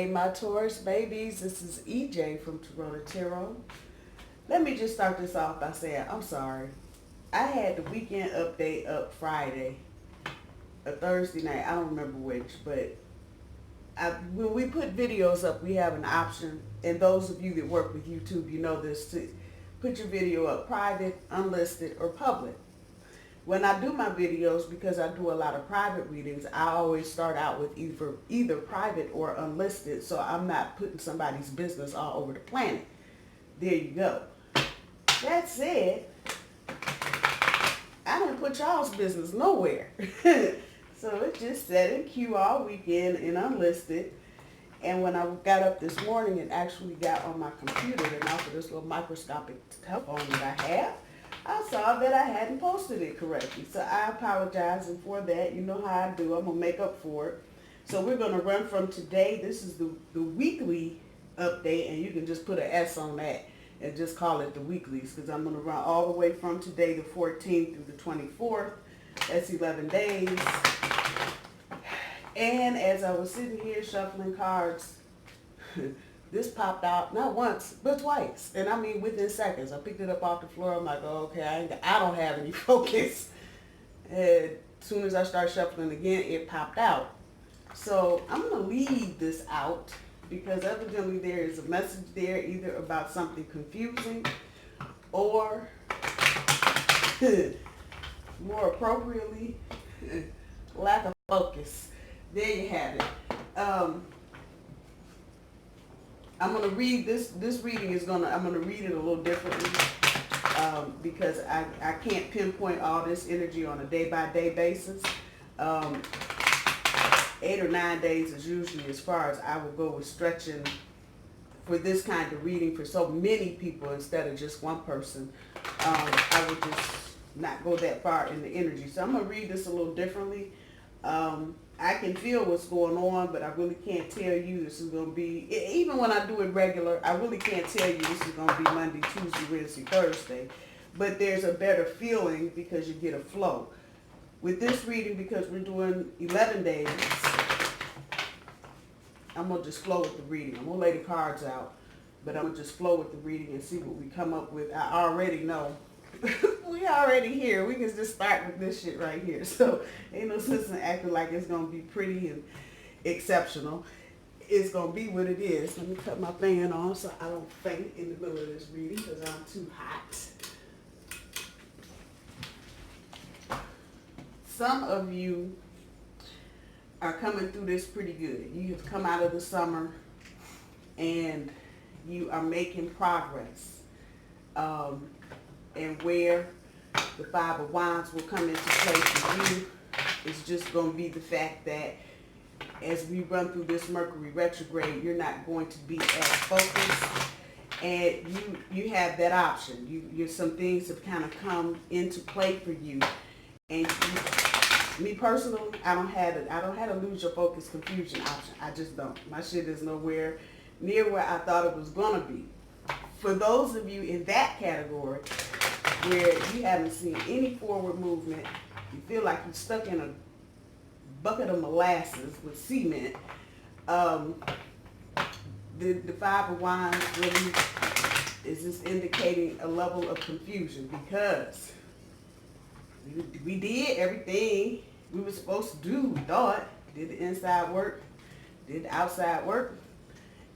Hey, my Taurus babies, this is EJ from Taurota Tarot. Let me just start this off by saying I'm sorry. I had the weekend update up Friday, a Thursday night, I don't remember which, but when we put videos up, we have an option, and those of you that work with YouTube, you know this, to put your video up private, unlisted, or public. When I do my videos, because I do a lot of private readings, I always start out with either private or unlisted, so I'm not putting somebody's business all over the planet. There you go. That said, I didn't put y'all's business nowhere. So it just sat in queue all weekend and unlisted. And when I got up this morning and actually got on my computer and off of this little microscopic telephone that I have, I saw that I hadn't posted it correctly. So I apologize, and for that, you know how I do. I'm going to make up for it. So we're going to run from today. This is the weekly update, and you can just put an S on that and just call it the weeklies, because I'm going to run all the way from today, the 14th through the 24th. That's 11 days. And as I was sitting here shuffling cards, this popped out not once, but twice. And I mean within seconds. I picked it up off the floor. I'm like, oh, okay, I don't have any focus. And as soon as I start shuffling again, it popped out. So I'm going to leave this out because evidently there is a message there either about something confusing or, more appropriately, lack of focus. There you have it. I'm going to read this reading I'm going to read it a little differently because I can't pinpoint all this energy on a day-by-day basis. 8 or 9 days is usually as far as I will go with stretching for this kind of reading for so many people instead of just one person. I would just not go that far in the energy. So I'm going to read this a little differently. I can feel what's going on, but I really can't tell you this is going to be, even when I do it regular, I really can't tell you this is going to be Monday, Tuesday, Wednesday, Thursday. But there's a better feeling because you get a flow. With this reading, because we're doing 11 days, I'm going to just flow with the reading. I'm going to lay the cards out, but I'm going to just flow with the reading and see what we come up with. I already know. We already here. We can just start with this shit right here. So ain't no sense in acting like it's going to be pretty and exceptional. It's going to be what it is. Let me cut my fan on so I don't faint in the middle of this reading because I'm too hot. Some of you are coming through this pretty good. You have come out of the summer and you are making progress. And where the Five of Wands will come into play for you is just going to be the fact that as we run through this Mercury retrograde, you're not going to be as focused, and you have that option. Some things have kind of come into play for you, and me personally, I don't have a lose your focus confusion option. I just don't. My shit is nowhere near where I thought it was going to be. For those of you in that category, where you haven't seen any forward movement, you feel like you're stuck in a bucket of molasses with cement, the Five of Wands really is just indicating a level of confusion because we did everything we were supposed to do, we thought, did the inside work, did the outside work,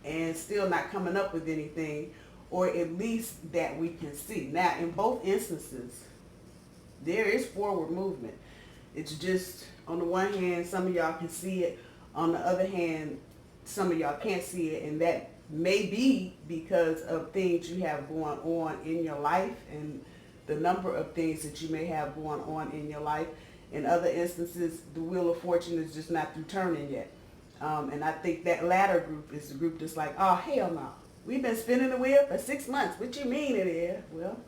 and still not coming up with anything, or at least that we can see. Now, in both instances, there is forward movement. It's just, on the one hand, some of y'all can see it. On the other hand, some of y'all can't see it, and that may be because of things you have going on in your life and the number of things that you may have going on in your life. In other instances, the Wheel of Fortune is just not through turning yet. And I think that latter group is the group that's like, oh, hell no. We've been spinning the wheel for 6 months. What you mean it is? Well,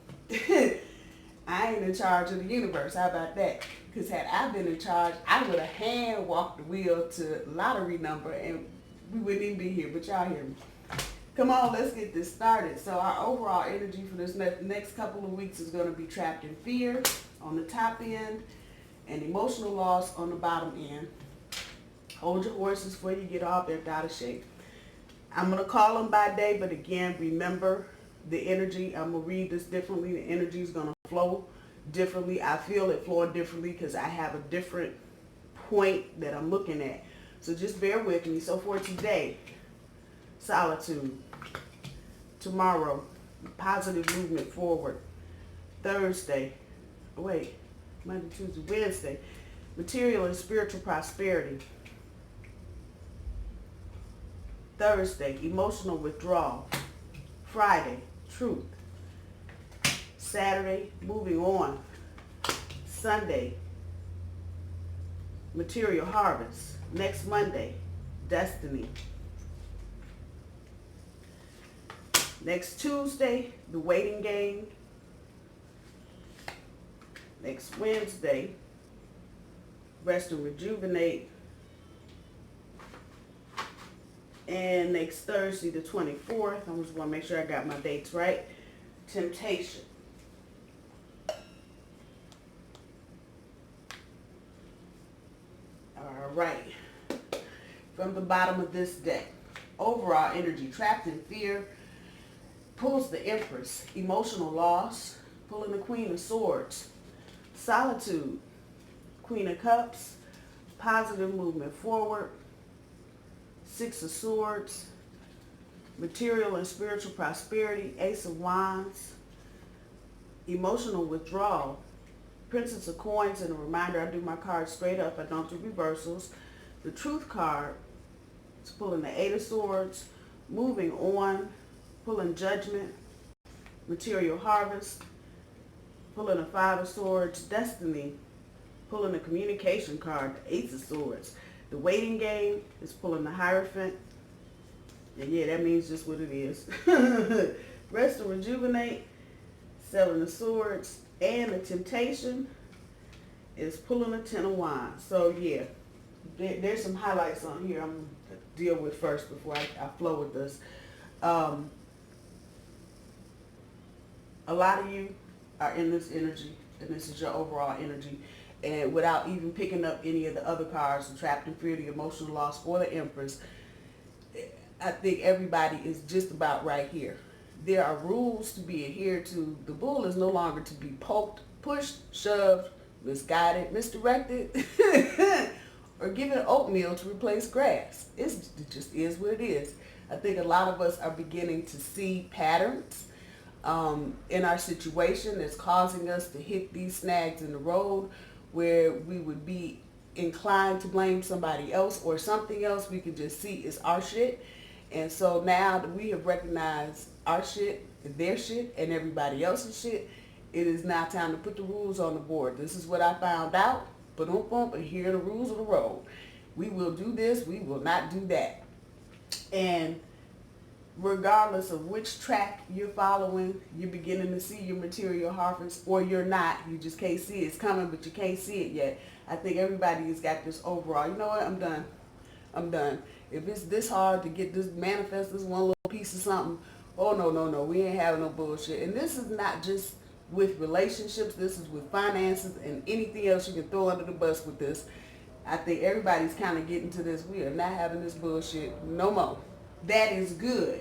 I ain't in charge of the universe. How about that? Because had I been in charge, I would have hand walked the wheel to lottery number and we wouldn't even be here. But y'all hear me. Come on, let's get this started. So our overall energy for this next couple of weeks is going to be trapped in fear on the top end and emotional loss on the bottom end. Hold your horses before you get all bent out of shape. I'm going to call them by day, but again, remember the energy. I'm going to read this differently. The energy is going to flow differently. I feel it flowing differently because I have a different point that I'm looking at. So just bear with me. So for today, solitude. Tomorrow, positive movement forward. Thursday, Monday, Tuesday, Wednesday, material and spiritual prosperity. Thursday, emotional withdrawal. Friday, truth. Saturday, moving on. Sunday, material harvest. Next Monday, destiny. Next Tuesday, the waiting game. Next Wednesday, rest and rejuvenate. And next Thursday, the 24th, I just want to make sure I got my dates right, temptation. All right. From the bottom of this deck, overall energy, trapped in fear, pulls the Empress, emotional loss, pulling the Queen of Swords, solitude, Queen of Cups, positive movement forward, Six of Swords, material and spiritual prosperity, Ace of Wands, emotional withdrawal, Princess of Coins, and a reminder, I do my cards straight up, I don't do reversals. The Truth card is pulling the Eight of Swords, moving on, pulling Judgment, material harvest, pulling the Five of Swords, destiny, pulling the communication card, the Ace of Swords. The waiting game is pulling the Hierophant. And yeah, that means just what it is. Rest and rejuvenate, Seven of Swords. And the temptation is pulling the Ten of Wands. So yeah, there's some highlights on here I'm going to deal with first before I flow with this. A lot of you are in this energy, and this is your overall energy. And without even picking up any of the other cards, the trapped in fear, the emotional loss, or the Empress, I think everybody is just about right here. There are rules to be adhered to. The bull is no longer to be poked, pushed, shoved, misguided, misdirected, or given oatmeal to replace grass. It just is what it is. I think a lot of us are beginning to see patterns in our situation that's causing us to hit these snags in the road where we would be inclined to blame somebody else or something else we can just see is our shit. And so now that we have recognized our shit, their shit, and everybody else's shit, it is now time to put the rules on the board. This is what I found out, and here are the rules of the road. We will do this, we will not do that. And regardless of which track you're following, you're beginning to see your material harvest, or you're not. You just can't see it. It's coming, but you can't see it yet. I think everybody has got this overall, you know what, I'm done. If it's this hard to get this, manifest this one little piece of something, oh no, we ain't having no bullshit. And this is not just with relationships, this is with finances and anything else you can throw under the bus with this. I think everybody's kind of getting to this. We are not having this bullshit no more. That is good.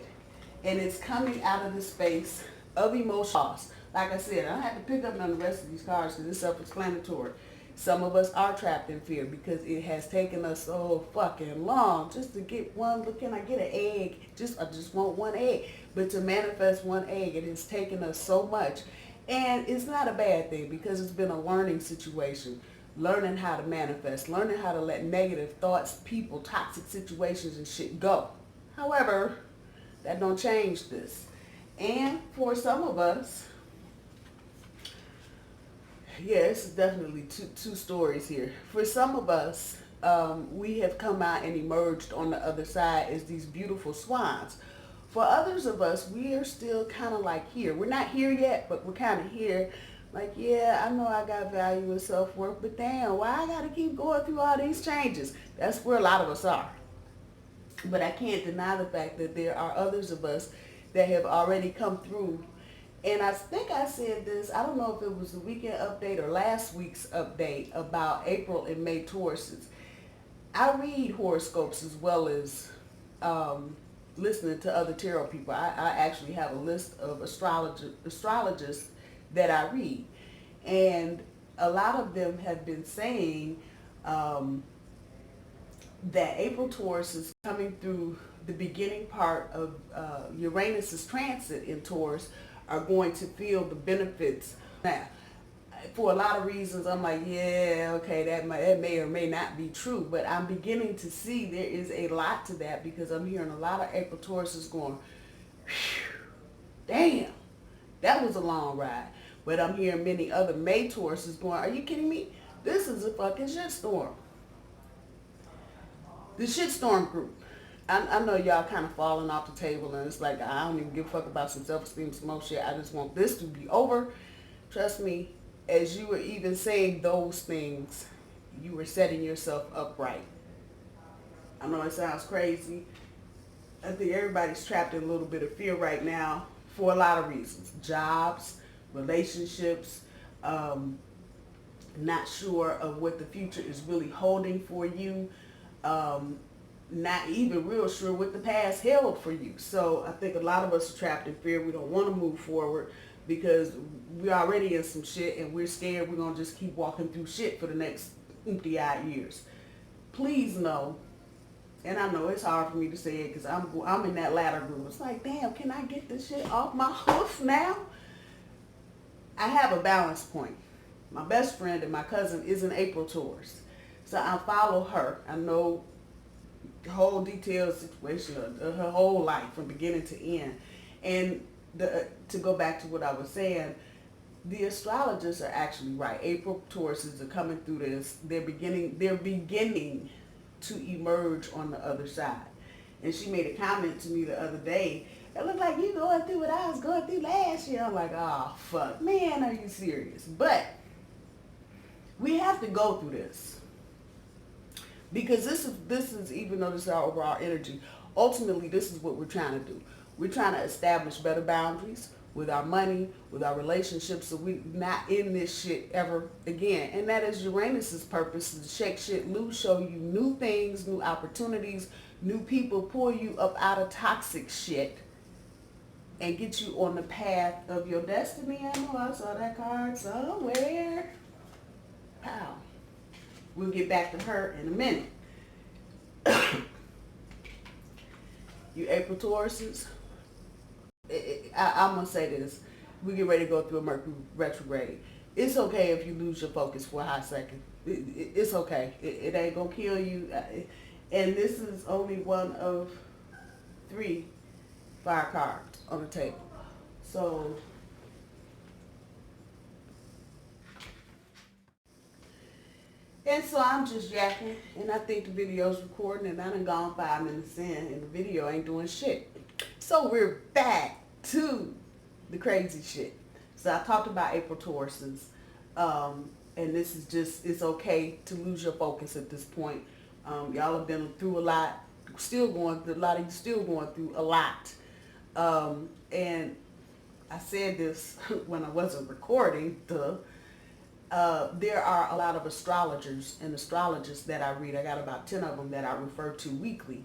And it's coming out of the space of emotion loss. Like I said, I don't have to pick up on the rest of these cards because it's self-explanatory. Some of us are trapped in fear because it has taken us so fucking long just to get one. Look, can I get an egg? I just want one egg. But to manifest one egg, it has taken us so much. And it's not a bad thing because it's been a learning situation. Learning how to manifest. Learning how to let negative thoughts, people, toxic situations and shit go. However, that don't change this. And for some of us, yes, definitely two stories here. For some of us, we have come out and emerged on the other side as these beautiful swans. For others of us, we are still kind of like here. We're not here yet, but we're kind of here. Like, yeah, I know I got value and self-worth, but damn, why I got to keep going through all these changes? That's where a lot of us are. But I can't deny the fact that there are others of us that have already come through. And I think I said this, I don't know if it was the weekend update or last week's update about April and May Tauruses. I read horoscopes as well as listening to other tarot people. I actually have a list of astrologists that I read. And a lot of them have been saying that April Taurus is coming through the beginning part of Uranus's transit in Taurus are going to feel the benefits. Now, for a lot of reasons, I'm like, yeah, okay, that may or may not be true, but I'm beginning to see there is a lot to that because I'm hearing a lot of April Tauruses going, damn, that was a long ride. But I'm hearing many other May Tauruses going, are you kidding me? This is a fucking shitstorm. The shitstorm group. I know y'all kind of falling off the table and it's like, I don't even give a fuck about some self-esteem, some more shit. I just want this to be over. Trust me, as you were even saying those things, you were setting yourself up right. I know it sounds crazy. I think everybody's trapped in a little bit of fear right now for a lot of reasons. Jobs, relationships, not sure of what the future is really holding for you. Not even real sure what the past held for you. So I think a lot of us are trapped in fear. We don't want to move forward because we're already in some shit and we're scared we're going to just keep walking through shit for the next empty-eyed years. Please know, and I know it's hard for me to say it because I'm in that latter group. It's like, damn, can I get this shit off my hoof now? I have a balance point. My best friend and my cousin is an April Taurus. So I follow her. I know the whole detailed situation of her whole life from beginning to end. And to go back to what I was saying, the astrologers are actually right. April Tauruses are coming through this. They're beginning to emerge on the other side. And she made a comment to me the other day. It looked like you going through what I was going through last year. I'm like, oh, fuck. Man, are you serious? But we have to go through this. Because this is even though this is our overall energy, ultimately this is what we're trying to do. We're trying to establish better boundaries with our money, with our relationships, so we're not in this shit ever again. And that is Uranus's purpose, to shake shit loose, show you new things, new opportunities, new people, pull you up out of toxic shit and get you on the path of your destiny. I know I saw that card somewhere. Pow. We'll get back to her in a minute. You April Tauruses, I'm going to say this. We get ready to go through a Mercury retrograde. It's okay if you lose your focus for a hot second. It's okay. It ain't going to kill you. And this is only one of 3 fire cards on the table. So and so I'm just yakking, and I think the video's recording, and I done gone 5 minutes in, and the video ain't doing shit. So we're back to the crazy shit. So I talked about April Tauruses, and this is just, it's okay to lose your focus at this point. Y'all have been through a lot, still going through a lot, of you still going through a lot. And I said this when I wasn't recording, there are a lot of astrologers and astrologists that I read. I got about 10 of them that I refer to weekly.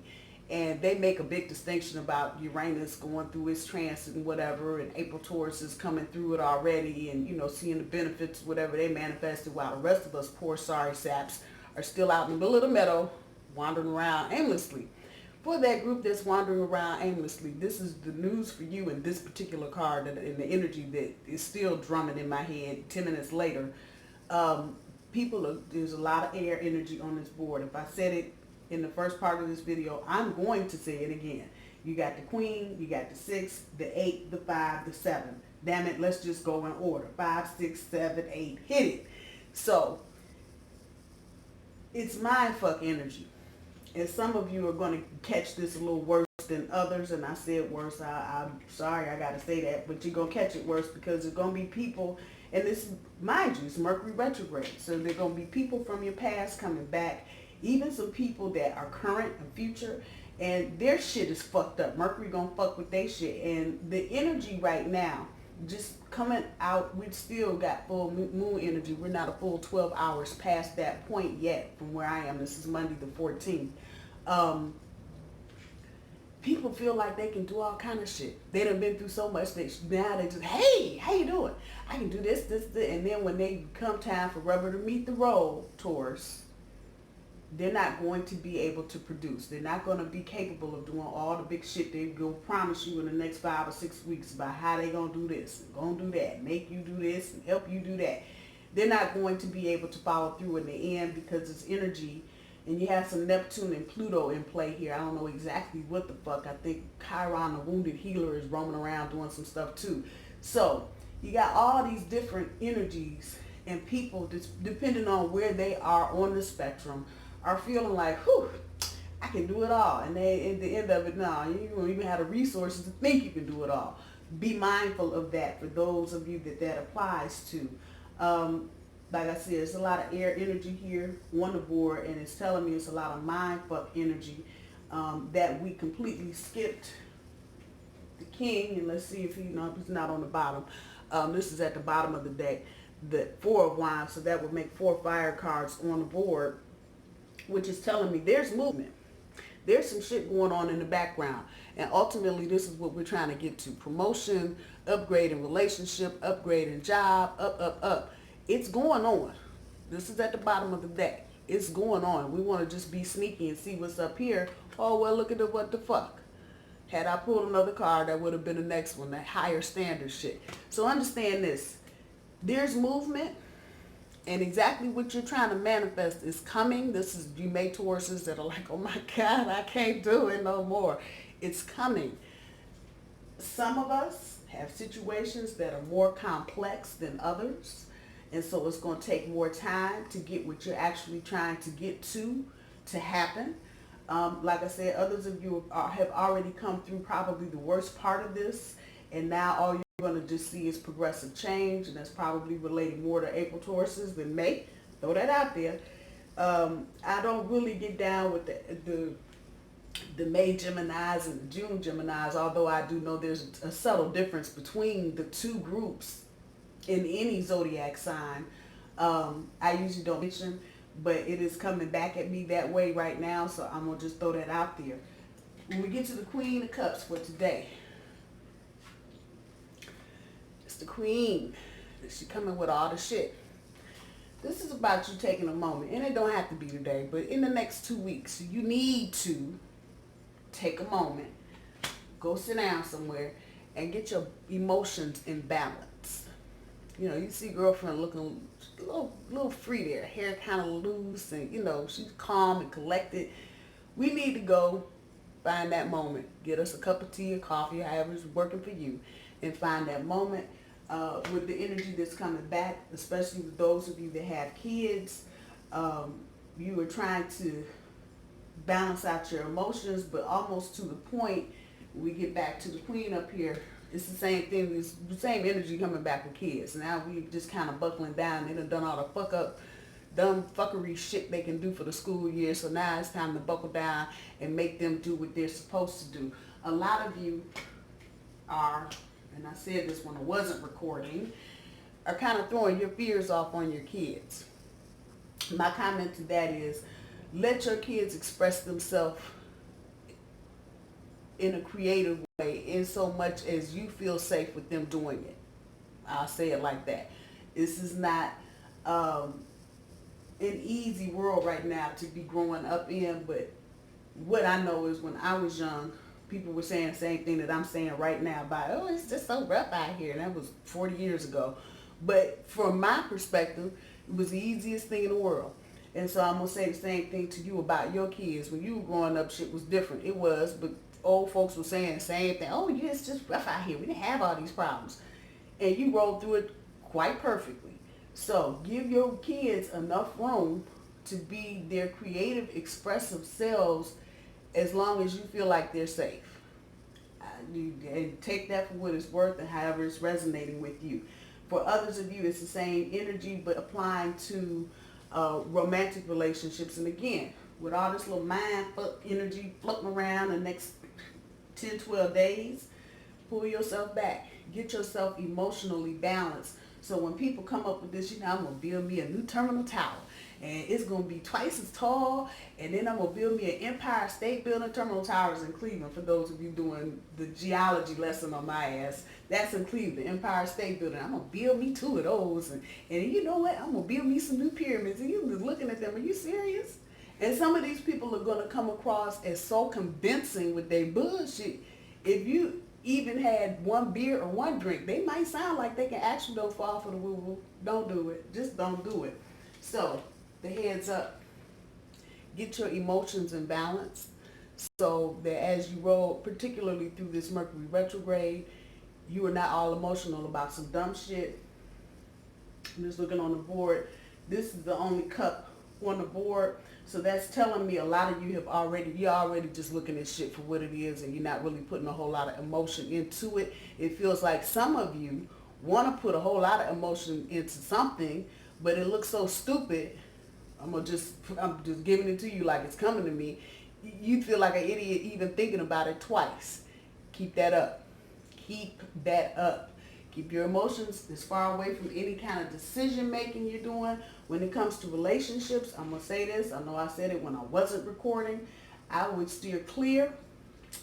And they make a big distinction about Uranus going through its transit and whatever, and April Taurus is coming through it already and, you know, seeing the benefits, whatever they manifested, while the rest of us poor sorry saps are still out in the middle of the meadow, wandering around aimlessly. For that group that's wandering around aimlessly, this is the news for you in this particular card and the energy that is still drumming in my head 10 minutes later. There's a lot of air energy on this board. If I said it in the first part of this video, I'm going to say it again. You got the Queen, you got the 6, the 8, the 5, the 7. Damn it, let's just go in order. 5, 6, 7, 8, hit it. So, it's mindfuck energy. And some of you are going to catch this a little worse than others, and I said worse. I'm sorry I got to say that, but you're going to catch it worse because there's going to be people, and this, mind you, it's Mercury retrograde, so there are going to be people from your past coming back, even some people that are current and future, and their shit is fucked up. Mercury going to fuck with their shit, and the energy right now, just coming out, we still got full moon energy. We're not a full 12 hours past that point yet from where I am. This is Monday the 14th. people feel like they can do all kind of shit. They done been through so much that now they just, hey, how you doing? I can do this, and then when they come time for rubber to meet the road, Taurus, they're not going to be able to produce. They're not going to be capable of doing all the big shit they will promise you in the next 5 or 6 weeks about how they going to do this and going to do that, make you do this and help you do that. They're not going to be able to follow through in the end because it's energy. And you have some Neptune and Pluto in play here. I don't know exactly what the fuck. I think Chiron, the wounded healer, is roaming around doing some stuff too. So you got all these different energies, and people, depending on where they are on the spectrum, are feeling like, whew, I can do it all. And they, at the end of it, no, you don't even have the resources to think you can do it all. Be mindful of that for those of you that applies to. Like I said, there's a lot of air energy here on the board, and it's telling me it's a lot of mind fuck energy that we completely skipped the king. And let's see if he's not on the bottom. This is at the bottom of the deck, the 4 of Wands, so that would make 4 fire cards on the board, which is telling me there's movement. There's some shit going on in the background, and ultimately this is what we're trying to get to: promotion, upgrade in relationship, upgrade in job, up. It's going on. This is at the bottom of the deck. It's going on. We want to just be sneaky and see what's up here. Oh, well, look at the what the fuck. Had I pulled another card, that would have been the next one, that higher standard shit. So understand this. There's movement, and exactly what you're trying to manifest is coming. This is, you may Tauruses that are like, oh my God, I can't do it no more. It's coming. Some of us have situations that are more complex than others. And so it's going to take more time to get what you're actually trying to get to happen. Like I said, others of you have already come through probably the worst part of this. And now all you're going to just see is progressive change. And that's probably related more to April Tauruses than May. Throw that out there. I don't really get down with the May Geminis and the June Geminis, although I do know there's a subtle difference between the two groups in any zodiac sign. I usually don't mention, but it is coming back at me that way right now, so I'm going to just throw that out there. When we get to the Queen of Cups for today, it's the Queen. She's coming with all the shit. This is about you taking a moment, and it don't have to be today, but in the next 2 weeks, you need to take a moment, go sit down somewhere, and get your emotions in balance. You know, you see girlfriend looking a little free there, hair kind of loose, and you know, she's calm and collected. We need to go find that moment. Get us a cup of tea or coffee, however it's working for you, and find that moment with the energy that's coming back, especially with those of you that have kids. You are trying to balance out your emotions, but almost to the point we get back to the Queen up here. It's the same thing, it's the same energy coming back with kids. Now we just kind of buckling down. They done all the dumb fuckery shit they can do for the school year. So now it's time to buckle down and make them do what they're supposed to do. A lot of you are, and I said this when I wasn't recording, are kind of throwing your fears off on your kids. My comment to that is, let your kids express themselves in a creative way, in so much as you feel safe with them doing it. I'll say it like that. This is not an easy world right now to be growing up in, but what I know is when I was young, people were saying the same thing that I'm saying right now about, oh, it's just so rough out here. And that was 40 years ago. But from my perspective, it was the easiest thing in the world. And so I'm going to say the same thing to you about your kids. When you were growing up, shit was different. It was, but old folks were saying the same thing. Oh, yeah, it's just rough out here. We didn't have all these problems. And you rolled through it quite perfectly. So give your kids enough room to be their creative, expressive selves as long as you feel like they're safe. And take that for what it's worth and however it's resonating with you. For others of you, it's the same energy, but applying to romantic relationships. And again, with all this little mind fuck energy floating around the next 10, 12 days, pull yourself back. Get yourself emotionally balanced. So when people come up with this, you know, I'm going to build me a new terminal tower. and it's going to be twice as tall, and then I'm going to build me an Empire State Building, Terminal Towers in Cleveland, for those of you doing the geology lesson on my ass. That's in Cleveland, Empire State Building. I'm going to build me 2 of those, and you know what? I'm going to build me some new pyramids, and you're just looking at them, are you serious? And some of these people are going to come across as so convincing with their bullshit. If you even had 1 beer or 1 drink, they might sound like they can actually don't fall for the woo-woo. Don't do it. Just don't do it. So, the heads up. Get your emotions in balance so that as you roll, particularly through this Mercury retrograde, you are not all emotional about some dumb shit. I'm just looking on the board. This is the only cup on the board. So that's telling me a lot of you you're already just looking at shit for what it is, and you're not really putting a whole lot of emotion into it. It feels like some of you want to put a whole lot of emotion into something, but it looks so stupid. I'm just giving it to you like it's coming to me. You feel like an idiot even thinking about it twice. Keep that up. Keep that up. Keep your emotions as far away from any kind of decision making you're doing. When it comes to relationships, I'm going to say this. I know I said it when I wasn't recording. I would steer clear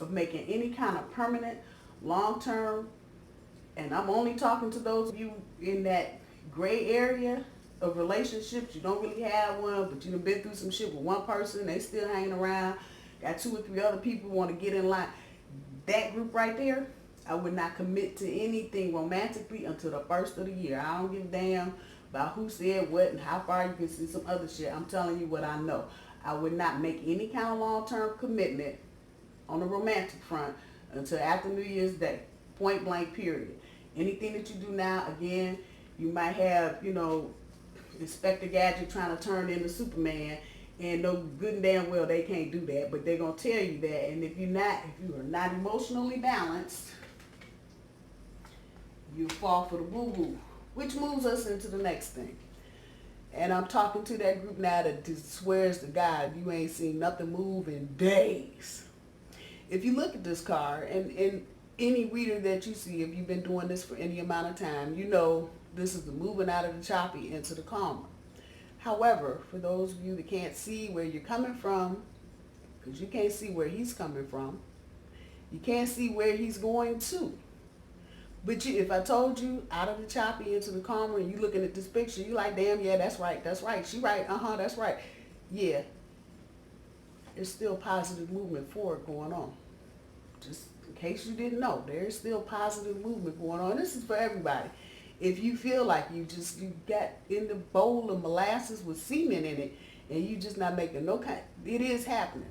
of making any kind of permanent, long-term, and I'm only talking to those of you in that gray area of relationships. You don't really have one, but you've been through some shit with one person. They still hanging around. Got 2 or 3 other people want to get in line. That group right there, I would not commit to anything romantically until the first of the year. I don't give a damn about who said what and how far you can see some other shit. I'm telling you what I know. I would not make any kind of long-term commitment on the romantic front until after New Year's Day. Point blank, period. Anything that you do now, again, you might have, Inspector Gadget trying to turn into Superman, and no good and damn well they can't do that, but they're going to tell you that. And if you are not emotionally balanced, you fall for the woo-woo, which moves us into the next thing. And I'm talking to that group now that just swears to God you ain't seen nothing move in days. If you look at this card, and any reader that you see, if you've been doing this for any amount of time, you know this is the moving out of the choppy into the calmer. However, for those of you that can't see where you're coming from, because you can't see where he's coming from, you can't see where he's going to. But if I told you out of the choppy into the calmer, and you looking at this picture, you like, damn, yeah, that's right, she right, that's right. Yeah, there's still positive movement forward going on. Just in case you didn't know, there's still positive movement going on. This is for everybody. If you feel like you got in the bowl of molasses with semen in it, and you just not making no kind, it is happening.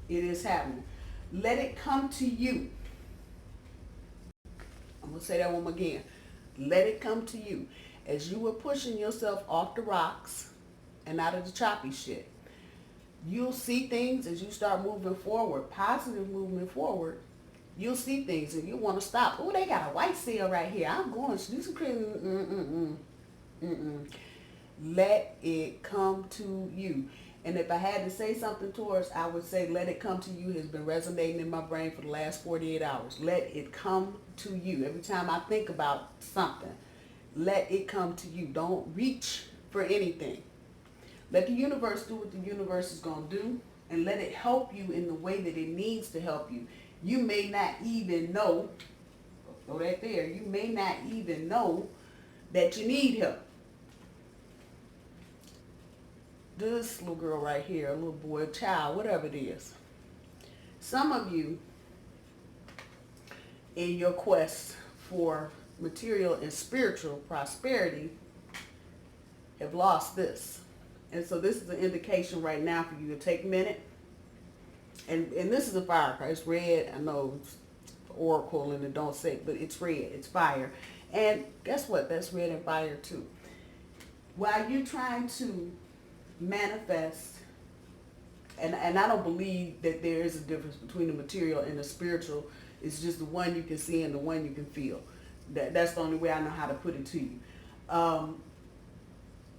It is happening. Let it come to you. I'm going to say that one more again. Let it come to you. As you were pushing yourself off the rocks and out of the choppy shit, you'll see things as you start moving forward, positive movement forward. You'll see things and you want to stop. Oh, they got a white seal right here. I'm going to do some crazy. Let it come to you. And if I had to say something, Taurus, I would say let it come to you has been resonating in my brain for the last 48 hours. Let it come to you. Every time I think about something, let it come to you. Don't reach for anything. Let the universe do what the universe is going to do, and let it help you in the way that it needs to help you. You may not even know, throw that there, you may not even know that you need help. This little girl right here, a little boy, a child, whatever it is. Some of you, in your quest for material and spiritual prosperity, have lost this. And so this is an indication right now for you to take a minute. And this is a fire card. It's red. I know it's oracle and it don't say, but it's red. It's fire. And guess what? That's red and fire too. While you're trying to manifest, and I don't believe that there is a difference between the material and the spiritual. It's just the one you can see and the one you can feel. That's the only way I know how to put it to you.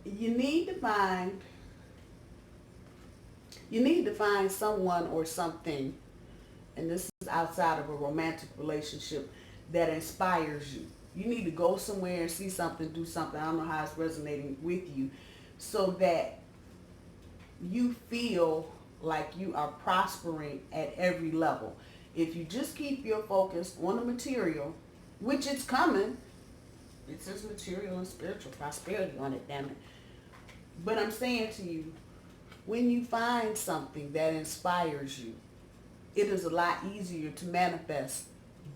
You need to find someone or something, and this is outside of a romantic relationship, that inspires you. You need to go somewhere and see something, do something. I don't know how it's resonating with you, so that you feel like you are prospering at every level. If you just keep your focus on the material, which it's coming, it says material and spiritual prosperity on it, damn it. But I'm saying to you, when you find something that inspires you, it is a lot easier to manifest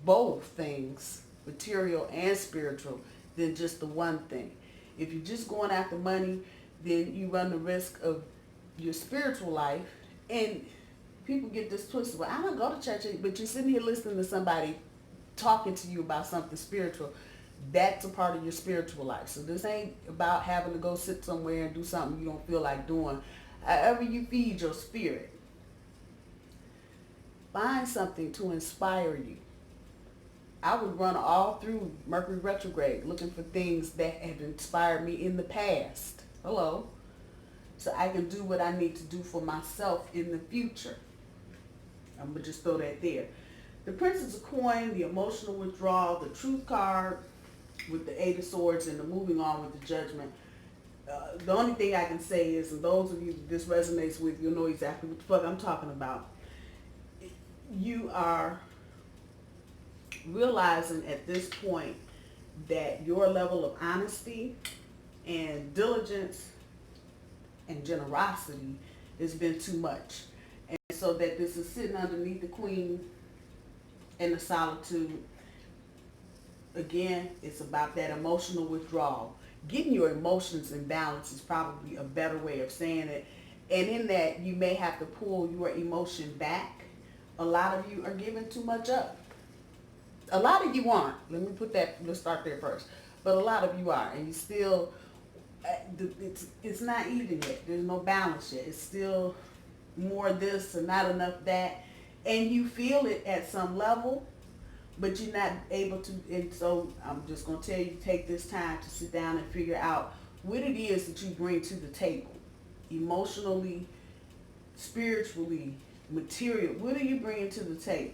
both things, material and spiritual, than just the one thing. If you're just going after money, then you run the risk of your spiritual life. And people get this twisted. Well, I don't go to church, but you're sitting here listening to somebody talking to you about something spiritual. That's a part of your spiritual life. So this ain't about having to go sit somewhere and do something you don't feel like doing. However you feed your spirit, find something to inspire you. I would run all through Mercury retrograde looking for things that have inspired me in the past. Hello. So I can do what I need to do for myself in the future. I'm going to just throw that there. The Princess of Coin, the emotional withdrawal, the Truth card with the Eight of Swords, and the moving on with the Judgment. The only thing I can say is, and those of you that this resonates with, you'll know exactly what the fuck I'm talking about. You are realizing at this point that your level of honesty and diligence and generosity has been too much. And so that this is sitting underneath the Queen and the Solitude. Again, it's about that emotional withdrawal. Getting your emotions in balance is probably a better way of saying it. And in that, you may have to pull your emotion back. A lot of you are giving too much up. A lot of you aren't. Let me put that, let's start there first. But a lot of you are. And you still, it's not even yet. There's no balance yet. It's still more this and not enough that. And you feel it at some level, but you're not able to. And so I'm just going to tell you, take this time to sit down and figure out what it is that you bring to the table. Emotionally, spiritually, material. What are you bringing to the table?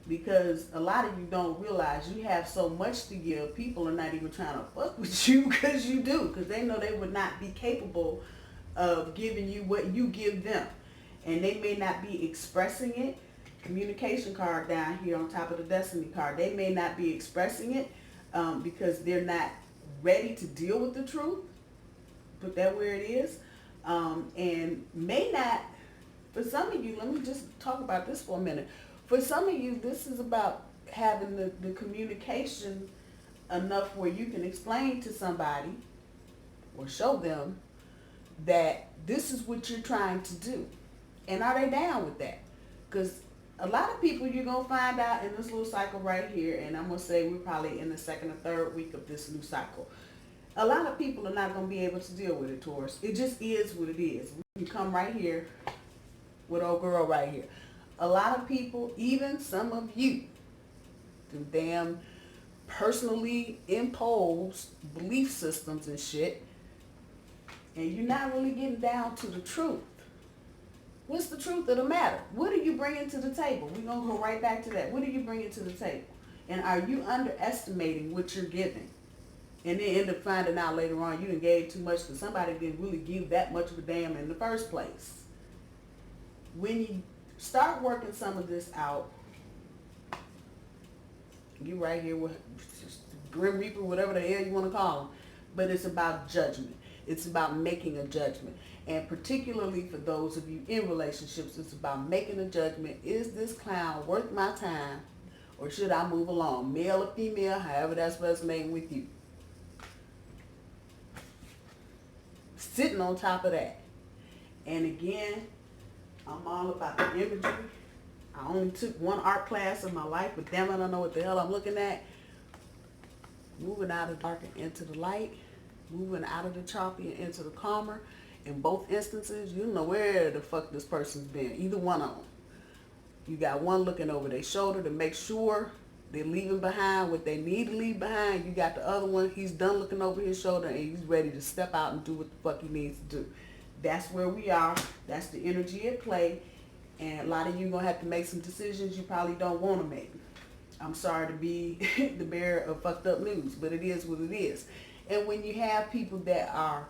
Because a lot of you don't realize you have so much to give. People are not even trying to fuck with you because you do. Because they know they would not be capable of giving you what you give them. And they may not be expressing it. Communication card down here on top of the Destiny card. They may not be expressing it because they're not ready to deal with the truth. Put that where it is. And may not, for some of you, let me just talk about this for a minute. For some of you, this is about having the communication enough where you can explain to somebody or show them that this is what you're trying to do. And are they down with that? Because a lot of people, you're going to find out in this little cycle right here, and I'm going to say we're probably in the second or third week of this new cycle. A lot of people are not going to be able to deal with it, Taurus. It just is what it is. You come right here with old girl right here. A lot of people, even some of you, the damn personally imposed belief systems and shit, and you're not really getting down to the truth. What's the truth of the matter? What are you bringing to the table? We're going to go right back to that. What are you bringing to the table? And are you underestimating what you're giving? And then end up finding out later on you done gave too much because somebody didn't really give that much of a damn in the first place. When you start working some of this out, you right here with Grim Reaper, whatever the hell you want to call them, but it's about judgment. It's about making a judgment. And particularly for those of you in relationships, it's about making a judgment. Is this clown worth my time, or should I move along? Male or female, however that's resonating with you. Sitting on top of that. And again, I'm all about the imagery. I only took one art class in my life, but damn it, I don't know what the hell I'm looking at. Moving out of the dark and into the light. Moving out of the choppy and into the calmer. In both instances, you know where the fuck this person's been. Either one of them. You got one looking over their shoulder to make sure they're leaving behind what they need to leave behind. You got the other one, he's done looking over his shoulder and he's ready to step out and do what the fuck he needs to do. That's where we are. That's the energy at play. And a lot of you going to have to make some decisions you probably don't want to make. I'm sorry to be the bearer of fucked up news, but it is what it is. And when you have people that are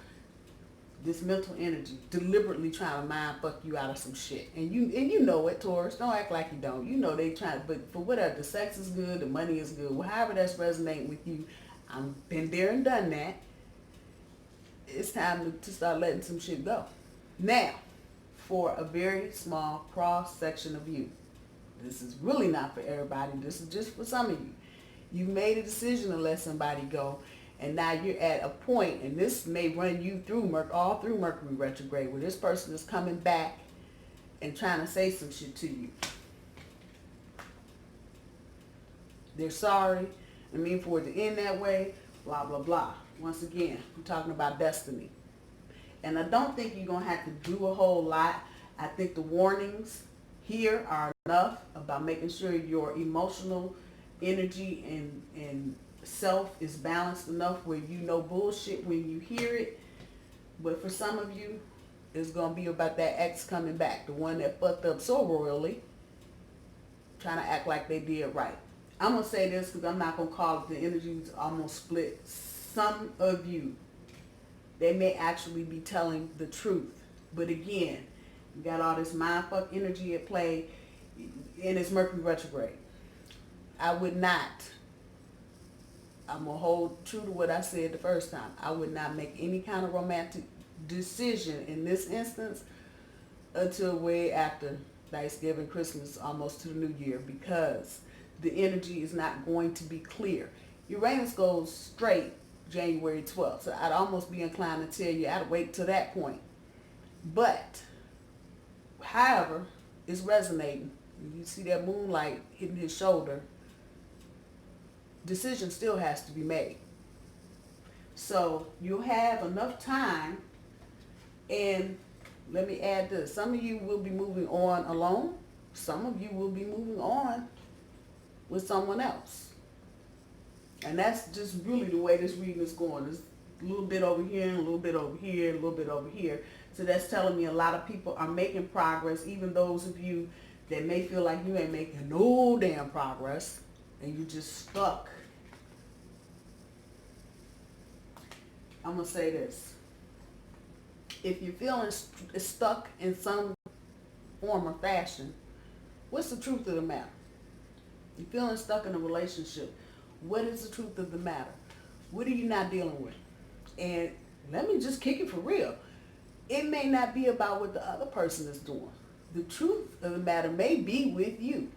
This mental energy deliberately trying to mind fuck you out of some shit. And you know it, Taurus. Don't act like you don't. You know they trying, but for whatever, the sex is good, the money is good, however that's resonating with you. I've been there and done that. It's time to start letting some shit go. Now, for a very small cross section of you, this is really not for everybody. This is just for some of you. You made a decision to let somebody go, and now you're at a point, and this may run you through all through Mercury retrograde, where this person is coming back and trying to say some shit to you. They're sorry. I mean, for it to end that way, blah, blah, blah. Once again, we're talking about destiny. And I don't think you're going to have to do a whole lot. I think the warnings here are enough about making sure your emotional energy and self is balanced enough where you know bullshit when you hear it. But for some of you, it's going to be about that ex coming back. The one that fucked up so royally, trying to act like they did right. I'm going to say this because I'm not going to call it the energies almost split. Some of you, they may actually be telling the truth. But again, you got all this mindfuck energy at play, and it's Mercury retrograde. I would not, I'm going to hold true to what I said the first time. I would not make any kind of romantic decision in this instance until way after Thanksgiving, Christmas, almost to the New Year, because the energy is not going to be clear. Uranus goes straight January 12th. So I'd almost be inclined to tell you I'd wait till that point. But, however, it's resonating. You see that moonlight hitting his shoulder. Decision still has to be made. So you'll have enough time, and let me add this. Some of you will be moving on alone. Some of you will be moving on with someone else. And that's just really the way this reading is going. There's a little bit over here, and a little bit over here, and a little bit over here. So that's telling me a lot of people are making progress, even those of you that may feel like you ain't making no damn progress, and you just stuck. I'm going to say this. If you're feeling stuck in some form or fashion, what's the truth of the matter? You're feeling stuck in a relationship. What is the truth of the matter? What are you not dealing with? And let me just kick it for real. It may not be about what the other person is doing. The truth of the matter may be with you.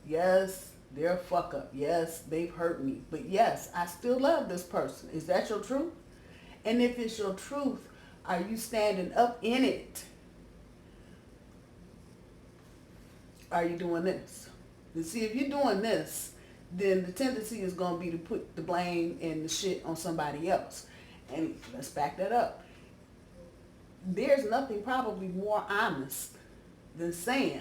Yes, they're a fuck up. Yes, they've hurt me. But yes, I still love this person. Is that your truth? And if it's your truth, are you standing up in it? Are you doing this? And see, if you're doing this, then the tendency is going to be to put the blame and the shit on somebody else. And let's back that up. There's nothing probably more honest than saying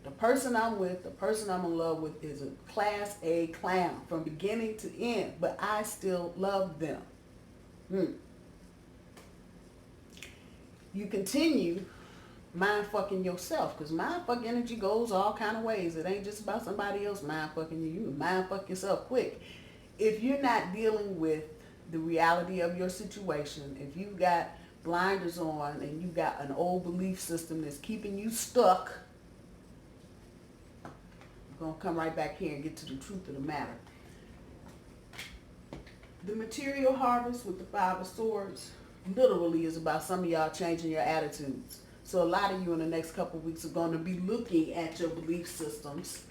the person I'm with, the person I'm in love with is a class A clown from beginning to end, but I still love them. You continue mind fucking yourself, because mind fuck energy goes all kind of ways. It ain't just about somebody else mind fucking you. You can mind fuck yourself quick. If you're not dealing with the reality of your situation, if you've got blinders on and you got an old belief system that's keeping you stuck, I'm going to come right back here and get to the truth of the matter. The material harvest with the Five of Swords literally is about some of y'all changing your attitudes. So a lot of you in the next couple of weeks are going to be looking at your belief systems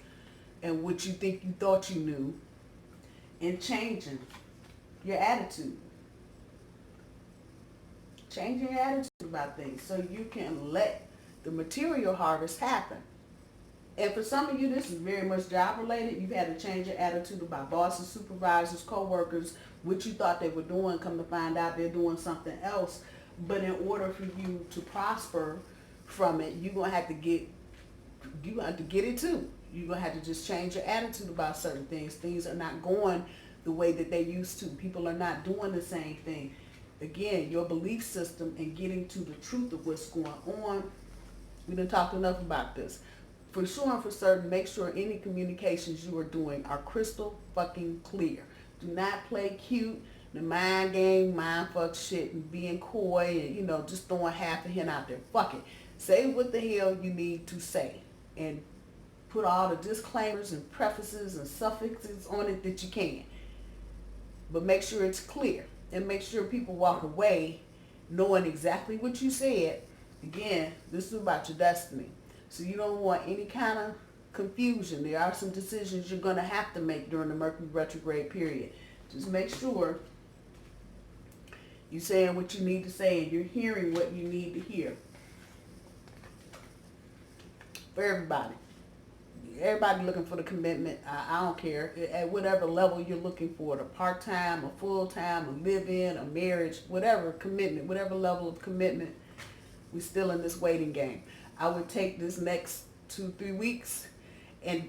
and what you think you thought you knew and changing your attitude. Changing your attitude about things so you can let the material harvest happen. And for some of you, this is very much job related. You've had to change your attitude about bosses, supervisors, co-workers, what you thought they were doing, come to find out they're doing something else. But in order for you to prosper from it, you're going to have to get it too. You're going to have to just change your attitude about certain things. Things are not going the way that they used to. People are not doing the same thing. Again, your belief system and getting to the truth of what's going on. We done talked enough about this. For sure and for certain, make sure any communications you are doing are crystal fucking clear. Do not play cute. The mind game, mind fuck shit, and being coy, and, you know, just throwing half a hint out there. Fuck it. Say what the hell you need to say. And put all the disclaimers and prefaces and suffixes on it that you can. But make sure it's clear. And make sure people walk away knowing exactly what you said. Again, this is about your destiny. So you don't want any kind of confusion. There are some decisions you're going to have to make during the Mercury retrograde period. Just make sure you're saying what you need to say and you're hearing what you need to hear. For everybody. Everybody looking for the commitment. I don't care. At whatever level you're looking for, a part-time, a full-time, a live-in, a marriage, whatever commitment, whatever level of commitment, we're still in this waiting game. I would take this next 2-3 weeks and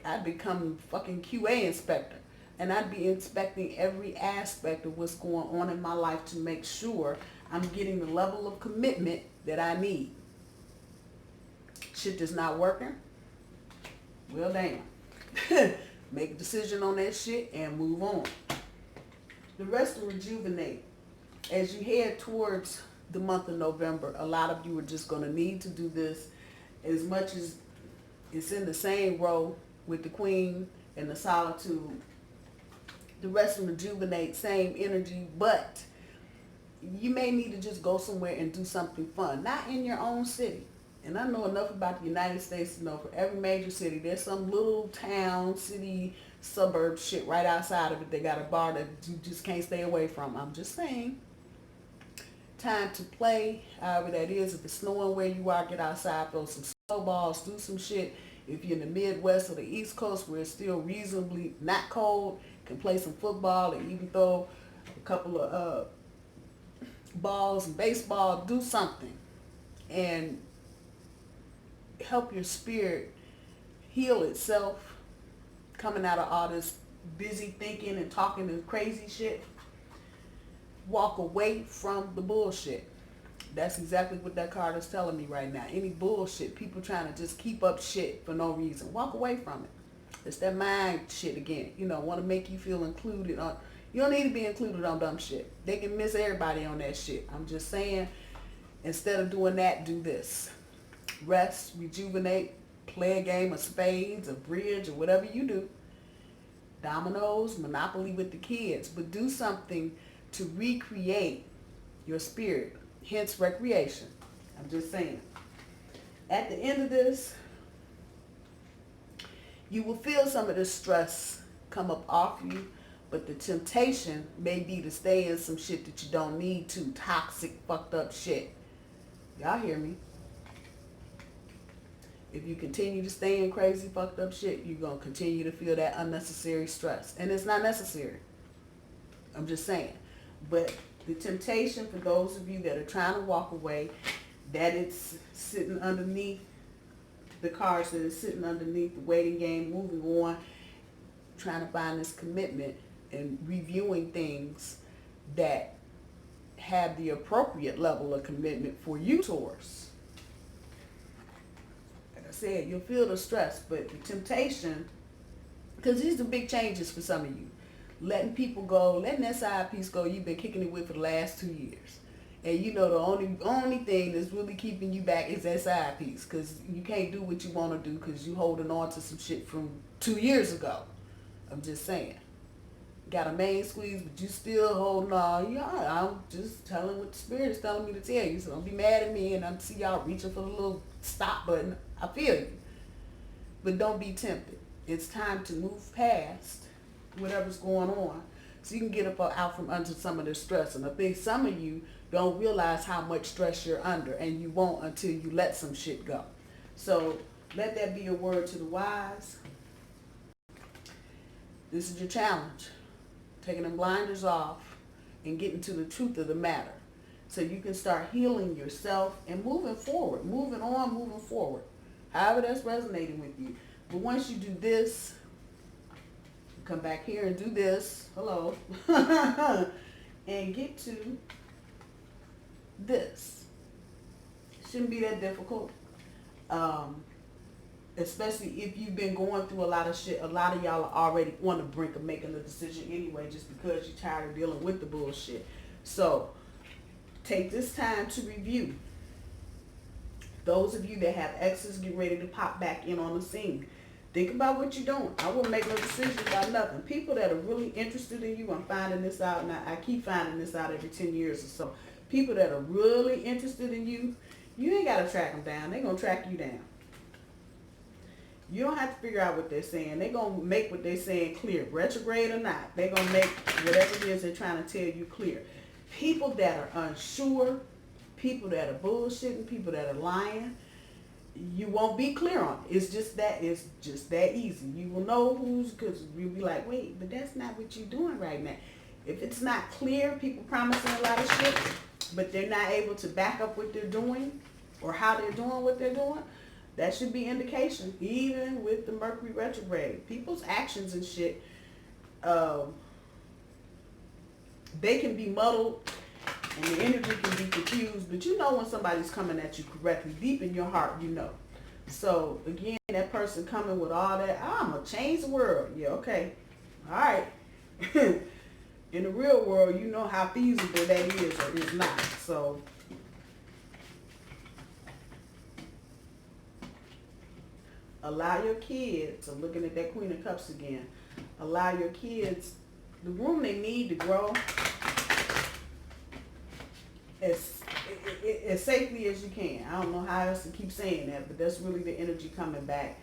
I'd become fucking QA inspector. And I'd be inspecting every aspect of what's going on in my life to make sure I'm getting the level of commitment that I need. Shit that's not working? Well, damn. Make a decision on that shit and move on. The rest will rejuvenate. As you head towards the month of November, a lot of you are just going to need to do this as much as it's in the same row with the Queen and the Solitude. The rest will rejuvenate, same energy, but you may need to just go somewhere and do something fun. Not in your own city. And I know enough about the United States to know for every major city, there's some little town, city, suburb shit right outside of it. They got a bar that you just can't stay away from. I'm just saying. Time to play, however that is. If it's snowing where you are, get outside, throw some snowballs, do some shit. If you're in the Midwest or the East Coast where it's still reasonably not cold, can play some football and even throw a couple of balls and baseball. Do something. And help your spirit heal itself, coming out of all this busy thinking and talking and crazy shit. Walk away from the bullshit. That's exactly what that card is telling me right now. Any bullshit, people trying to just keep up shit for no reason. Walk away from it. It's that mind shit again. You know, want to make you feel included on. You don't need to be included on dumb shit. They can miss everybody on that shit. I'm just saying, instead of doing that, do this. Rest, rejuvenate, play a game of spades or bridge or whatever you do. Dominoes, Monopoly with the kids. But do something to recreate your spirit. Hence recreation. I'm just saying. At the end of this, you will feel some of the stress come up off you. But the temptation may be to stay in some shit that you don't need to. Toxic, fucked up shit. Y'all hear me? If you continue to stay in crazy, fucked up shit, you're going to continue to feel that unnecessary stress. And it's not necessary. I'm just saying. But the temptation for those of you that are trying to walk away, that it's sitting underneath the cards, that it's sitting underneath the waiting game, moving on, trying to find this commitment and reviewing things that have the appropriate level of commitment for you, Taurus. Said you'll feel the stress, but the temptation, because these are big changes for some of you, letting people go, letting that side piece go you've been kicking it with for the last 2 years, and you know the only thing that's really keeping you back is that side piece, because you can't do what you want to do because you holding on to some shit from 2 years ago. I'm just saying, got a main squeeze, but you still holding on. Yeah, I'm just telling what the spirit is telling me to tell you, so don't be mad at me and I see y'all reaching for the little stop button. I feel you. But don't be tempted. It's time to move past whatever's going on so you can get up out from under some of the stress. And I think some of you don't realize how much stress you're under, and you won't until you let some shit go. So let that be a word to the wise. This is your challenge. Taking them blinders off and getting to the truth of the matter so you can start healing yourself and moving forward, moving on, moving forward. However that's resonating with you. But once you do this, you come back here and do this. Hello. And get to this. It shouldn't be that difficult. especially if you've been going through a lot of shit. A lot of y'all are already on the brink of making a decision anyway, just because you're tired of dealing with the bullshit. So take this time to review. Those of you that have exes, get ready to pop back in on the scene. Think about what you're doing. I wouldn't make no decision about nothing. People that are really interested in you, I'm finding this out, and I keep finding this out every 10 years or so. People that are really interested in you, you ain't got to track them down. They're going to track you down. You don't have to figure out what they're saying. They're going to make what they're saying clear. Retrograde or not, they're going to make whatever it is they're trying to tell you clear. People that are unsure, people that are bullshitting, people that are lying, you won't be clear on it. It's just that easy. You will know who's, because you'll be like, wait, but that's not what you're doing right now. If it's not clear, people promising a lot of shit, but they're not able to back up what they're doing or how they're doing what they're doing, that should be indication. Even with the Mercury retrograde, people's actions and shit, they can be muddled and the energy can be confused, but you know when somebody's coming at you correctly. Deep in your heart, you know. So again, that person coming with all that, I'm gonna change the world. Yeah, okay. All right. In the real world, you know how feasible that is or is not. So allow your kids, I'm looking at that Queen of Cups again, allow your kids the room they need to grow as safely as you can. I don't know how else to keep saying that, but that's really the energy coming back.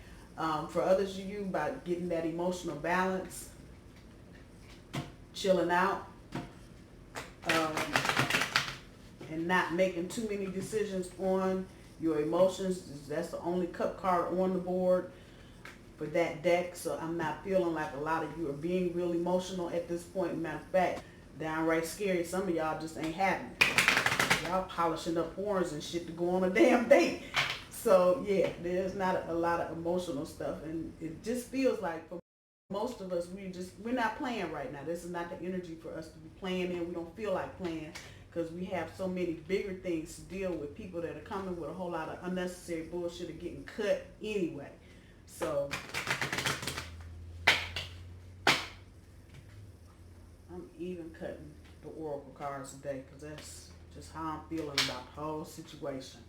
For others of you, about getting that emotional balance, chilling out, and not making too many decisions on your emotions. That's the only cup card on the board for that deck. So I'm not feeling like a lot of you are being real emotional at this point. Matter of fact, downright scary. Some of y'all just ain't having it. Y'all polishing up horns and shit to go on a damn date. So yeah, there's not a lot of emotional stuff, and it just feels like for most of us, we're not playing right now. This is not the energy for us to be playing in. We don't feel like playing because we have so many bigger things to deal with. People that are coming with a whole lot of unnecessary bullshit are getting cut anyway. So I'm even cutting the oracle cards today because that's just how I'm feeling about the whole situation.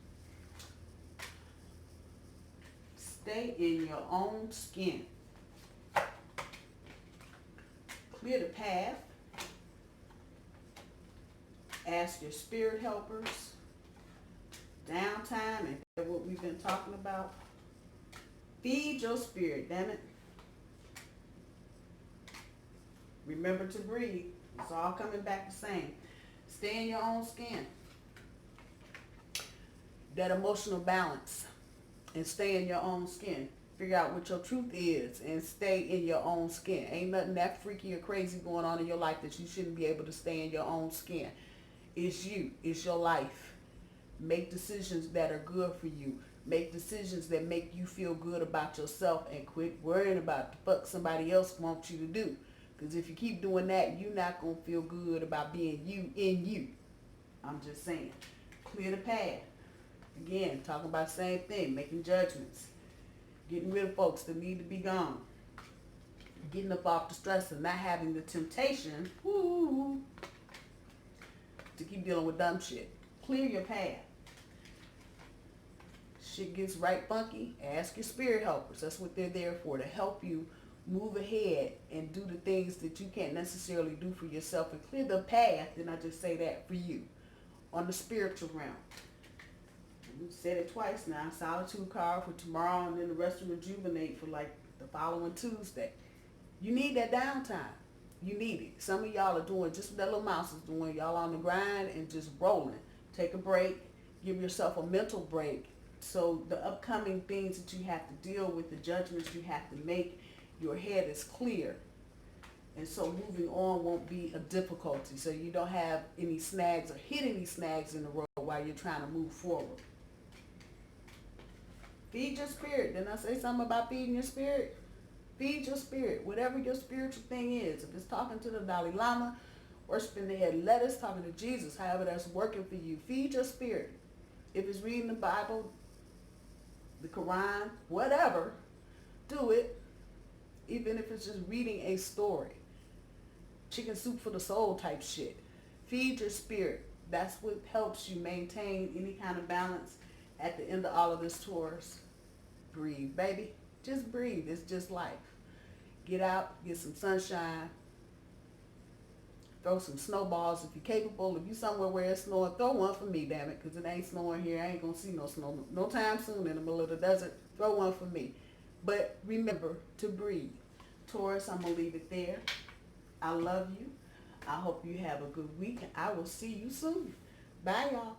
Stay in your own skin. Clear the path. Ask your spirit helpers. Downtime, and that's what we've been talking about. Feed your spirit, damn it. Remember to breathe. It's all coming back the same. Stay in your own skin. That emotional balance. And stay in your own skin. Figure out what your truth is and stay in your own skin. Ain't nothing that freaky or crazy going on in your life that you shouldn't be able to stay in your own skin. It's you. It's your life. Make decisions that are good for you. Make decisions that make you feel good about yourself and quit worrying about the fuck somebody else wants you to do. Because if you keep doing that, you're not going to feel good about being you in you. I'm just saying. Clear the path. Again, talking about the same thing. Making judgments. Getting rid of folks that need to be gone. Getting up off the stress and not having the temptation to keep dealing with dumb shit. Clear your path. Shit gets right funky. Ask your spirit helpers. That's what they're there for, to help you move ahead and do the things that you can't necessarily do for yourself and clear the path. And I just say that for you on the spiritual realm. We said it twice now. Solitude card for tomorrow, and then the rest will rejuvenate for like the following Tuesday. You need that downtime. You need it. Some of y'all are doing just what that little mouse is doing. Y'all on the grind and just rolling. Take a break. Give yourself a mental break. So the upcoming things that you have to deal with, the judgments you have to make, your head is clear. And so moving on won't be a difficulty. So you don't have any snags or hit any snags in the road while you're trying to move forward. Feed your spirit. Didn't I say something about feeding your spirit? Feed your spirit. Whatever your spiritual thing is. If it's talking to the Dalai Lama, worshiping the head lettuce, talking to Jesus, however that's working for you. Feed your spirit. If it's reading the Bible, the Quran, whatever, do it. Even if it's just reading a story. Chicken soup for the soul type shit. Feed your spirit. That's what helps you maintain any kind of balance at the end of all of this, Taurus. Breathe, baby. Just breathe. It's just life. Get out, get some sunshine. Throw some snowballs if you're capable. If you're somewhere where it's snowing, throw one for me, damn it, because it ain't snowing here. I ain't going to see no snow no time soon in the middle of the desert. Throw one for me. But remember to breathe. Taurus, I'm going to leave it there. I love you. I hope you have a good week, and I will see you soon. Bye, y'all.